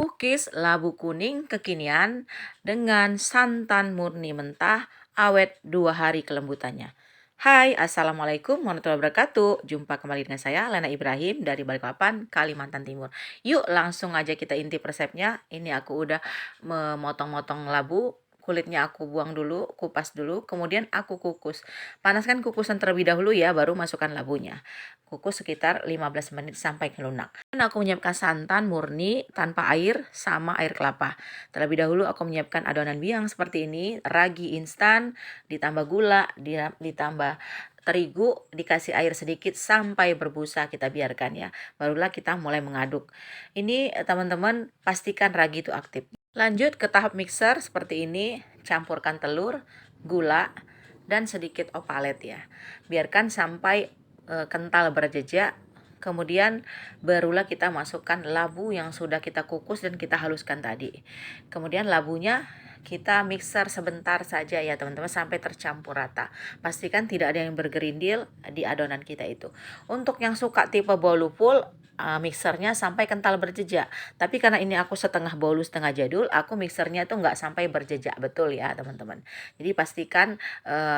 Kukis labu kuning kekinian dengan santan murni mentah, awet 2 hari kelembutannya. Hai, Assalamualaikum warahmatullahi wabarakatuh. Jumpa kembali dengan saya, Lena Ibrahim dari Balikpapan, Kalimantan Timur. Yuk langsung aja kita intip resepnya. Ini aku udah memotong-motong labu. Kulitnya aku buang dulu, kupas dulu, kemudian aku kukus. Panaskan kukusan terlebih dahulu ya, baru masukkan labunya. Kukus sekitar 15 menit sampai lunak. Dan aku menyiapkan santan murni tanpa air sama air kelapa. Terlebih dahulu aku menyiapkan adonan biang seperti ini, ragi instan, ditambah gula, ditambah terigu, dikasih air sedikit sampai berbusa, kita biarkan ya. Barulah kita mulai mengaduk. Ini teman-teman pastikan ragi itu aktif. Lanjut ke tahap mixer seperti ini, campurkan telur, gula, dan sedikit opalet ya. Biarkan sampai kental berjejak. Kemudian barulah kita masukkan labu yang sudah kita kukus dan kita haluskan tadi. Kemudian labunya kita mixer sebentar saja ya teman-teman sampai tercampur rata. Pastikan tidak ada yang bergerindil di adonan kita itu. Untuk yang suka tipe bolu full, mixernya sampai kental berjejak. Tapi karena ini aku setengah bolu setengah jadul, aku mixernya tuh nggak sampai berjejak betul ya teman-teman. Jadi pastikan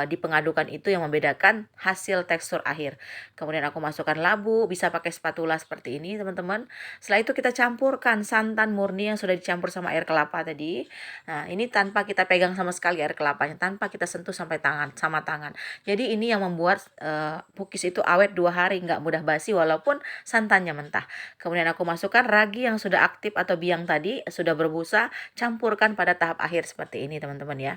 di pengadukan itu yang membedakan hasil tekstur akhir. Kemudian aku masukkan labu, bisa pakai spatula seperti ini teman-teman. Setelah itu kita campurkan santan murni yang sudah dicampur sama air kelapa tadi. Nah ini tanpa kita pegang sama sekali air kelapanya, tanpa kita sentuh sampai sama tangan. Jadi ini yang membuat pukis itu awet 2 hari, nggak mudah basi walaupun santannya mentah. Kemudian aku masukkan ragi yang sudah aktif atau biang tadi, sudah berbusa, campurkan pada tahap akhir seperti ini teman-teman ya.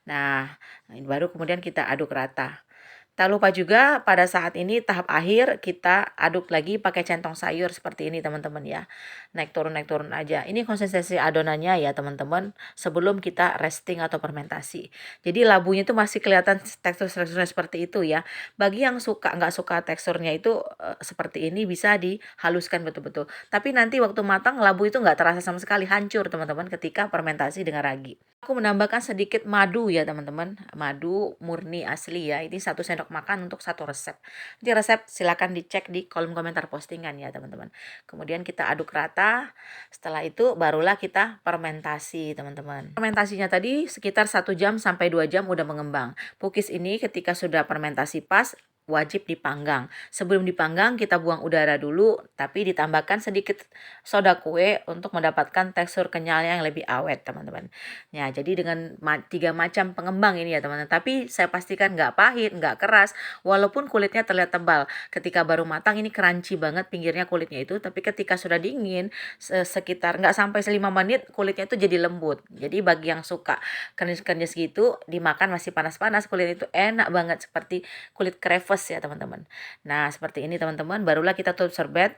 Nah, baru kemudian kita aduk rata. Tak lupa juga pada saat ini tahap akhir kita aduk lagi pakai centong sayur seperti ini teman-teman ya. Naik turun aja. Ini konsistensi adonannya ya teman-teman sebelum kita resting atau fermentasi. Jadi labunya itu masih kelihatan teksturnya seperti itu ya. Bagi yang nggak suka teksturnya itu seperti ini bisa dihaluskan betul-betul. Tapi nanti waktu matang labu itu nggak terasa sama sekali, hancur teman-teman ketika fermentasi dengan ragi. Aku menambahkan sedikit madu ya teman-teman. Madu murni asli ya. Ini 1 sendok makan untuk 1 resep. Nanti resep silakan dicek di kolom komentar postingan ya teman-teman. Kemudian kita aduk rata. Setelah itu barulah kita fermentasi teman-teman. Fermentasinya tadi sekitar 1 jam sampai 2 jam udah mengembang. Pukis ini ketika sudah fermentasi pas wajib dipanggang. Sebelum dipanggang kita buang udara dulu, tapi ditambahkan sedikit soda kue untuk mendapatkan tekstur kenyalnya yang lebih awet teman-teman. Ya, jadi dengan 3 macam pengembang ini ya teman-teman. Tapi saya pastikan nggak pahit, nggak keras, walaupun kulitnya terlihat tebal. Ketika baru matang ini crunchy banget pinggirnya kulitnya itu, tapi ketika sudah dingin sekitar nggak sampai 5 menit kulitnya itu jadi lembut. Jadi bagi yang suka kenis-kenis gitu, dimakan masih panas-panas, kulit itu enak banget seperti kulit kreves ya teman-teman. Nah seperti ini teman-teman, barulah kita tutup serbet.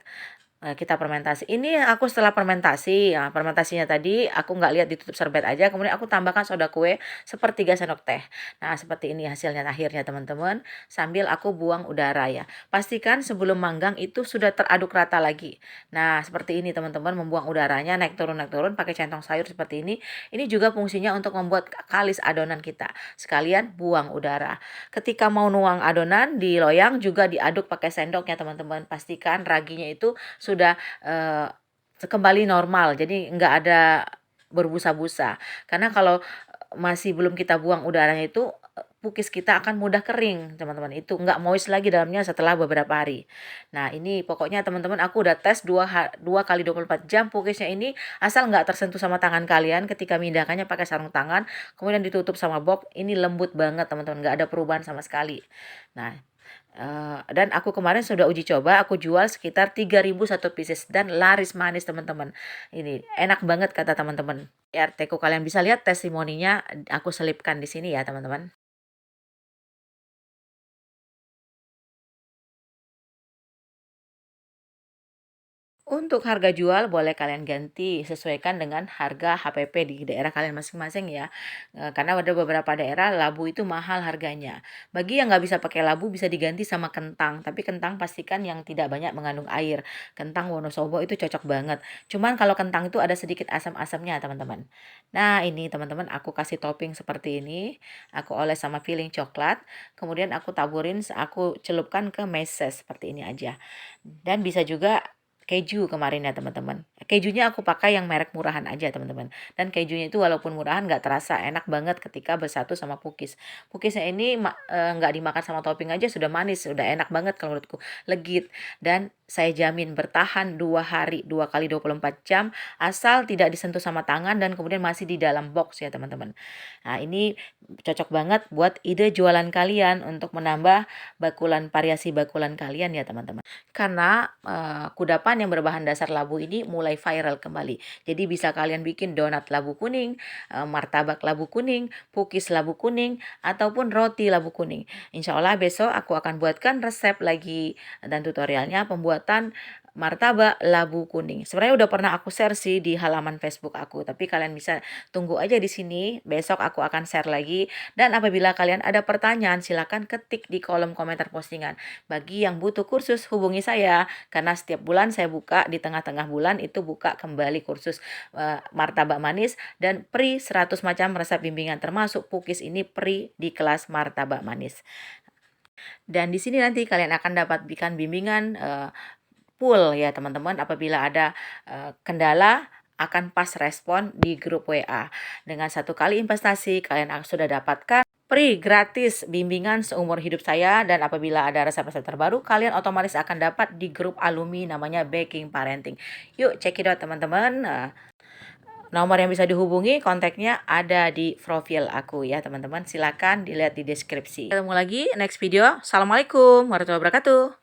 Kita fermentasi. Ini aku setelah fermentasi, ya, fermentasinya tadi aku nggak lihat ditutup serbet aja, kemudian aku tambahkan soda kue 1/3 sendok teh. Nah seperti ini hasilnya akhirnya teman-teman, sambil aku buang udara ya. Pastikan sebelum manggang itu sudah teraduk rata lagi. Nah seperti ini teman-teman, membuang udaranya naik turun pakai centong sayur seperti ini. Ini juga fungsinya untuk membuat kalis adonan kita. Sekalian buang udara. Ketika mau nuang adonan di loyang juga diaduk pakai sendok ya teman-teman. Pastikan raginya itu sudah kembali normal, jadi nggak ada berbusa-busa. Karena kalau masih belum kita buang udaranya itu pukis kita akan mudah kering teman-teman, itu nggak moist lagi dalamnya setelah beberapa hari. Nah ini pokoknya teman-teman aku udah tes 2 kali 24 jam pukisnya ini, asal nggak tersentuh sama tangan kalian ketika memindahkannya pakai sarung tangan, kemudian ditutup sama box, ini lembut banget teman-teman, nggak ada perubahan sama sekali. Nah dan aku kemarin sudah uji coba, aku jual sekitar 3.000 1 pieces dan laris manis teman-teman. Ini enak banget kata teman-teman. RT ku kalian bisa lihat testimoninya aku selipkan di sini ya teman-teman. Untuk harga jual boleh kalian ganti sesuaikan dengan harga HPP di daerah kalian masing-masing ya. Karena ada beberapa daerah labu itu mahal harganya. Bagi yang nggak bisa pakai labu bisa diganti sama kentang. Tapi kentang pastikan yang tidak banyak mengandung air. Kentang Wonosobo itu cocok banget. Cuman kalau kentang itu ada sedikit asam-asamnya teman-teman. Nah ini teman-teman aku kasih topping seperti ini. Aku oles sama filling coklat. Kemudian aku taburin, aku celupkan ke meses seperti ini aja. Dan bisa juga keju kemarin ya teman-teman. Kejunya aku pakai yang merek murahan aja teman-teman. Dan kejunya itu walaupun murahan nggak terasa, enak banget ketika bersatu sama cookies. Cookiesnya ini nggak dimakan sama topping aja sudah manis, sudah enak banget kalau menurutku, legit. Dan saya jamin bertahan 2 hari, 2 kali 24 jam, asal tidak disentuh sama tangan dan kemudian masih di dalam box ya teman-teman. Nah ini cocok banget buat ide jualan kalian untuk menambah variasi bakulan kalian ya teman-teman. Karena kudapan yang berbahan dasar labu ini mulai viral kembali. Jadi bisa kalian bikin donat labu kuning, martabak labu kuning, cookies labu kuning, ataupun roti labu kuning. Insya Allah besok aku akan buatkan resep lagi dan tutorialnya pembuatan martabak labu kuning. Sebenarnya udah pernah aku share sih di halaman Facebook aku, tapi kalian bisa tunggu aja di sini. Besok aku akan share lagi. Dan apabila kalian ada pertanyaan, silakan ketik di kolom komentar postingan. Bagi yang butuh kursus, hubungi saya karena setiap bulan saya buka di tengah-tengah bulan itu buka kembali kursus martabak manis dan free 100 macam resep bimbingan termasuk cookies ini free di kelas martabak manis. Dan di sini nanti kalian akan dapatkan bimbingan full ya teman-teman. Apabila ada kendala akan pas respon di grup WA. Dengan 1 kali investasi kalian sudah dapatkan free gratis bimbingan seumur hidup saya, dan apabila ada resep-resep terbaru kalian otomatis akan dapat di grup alumni namanya Baking Parenting. Yuk check it out teman-teman. Nomor yang bisa dihubungi, kontaknya ada di profil aku ya teman-teman. Silakan dilihat di deskripsi. Ketemu lagi next video. Assalamualaikum warahmatullahi wabarakatuh.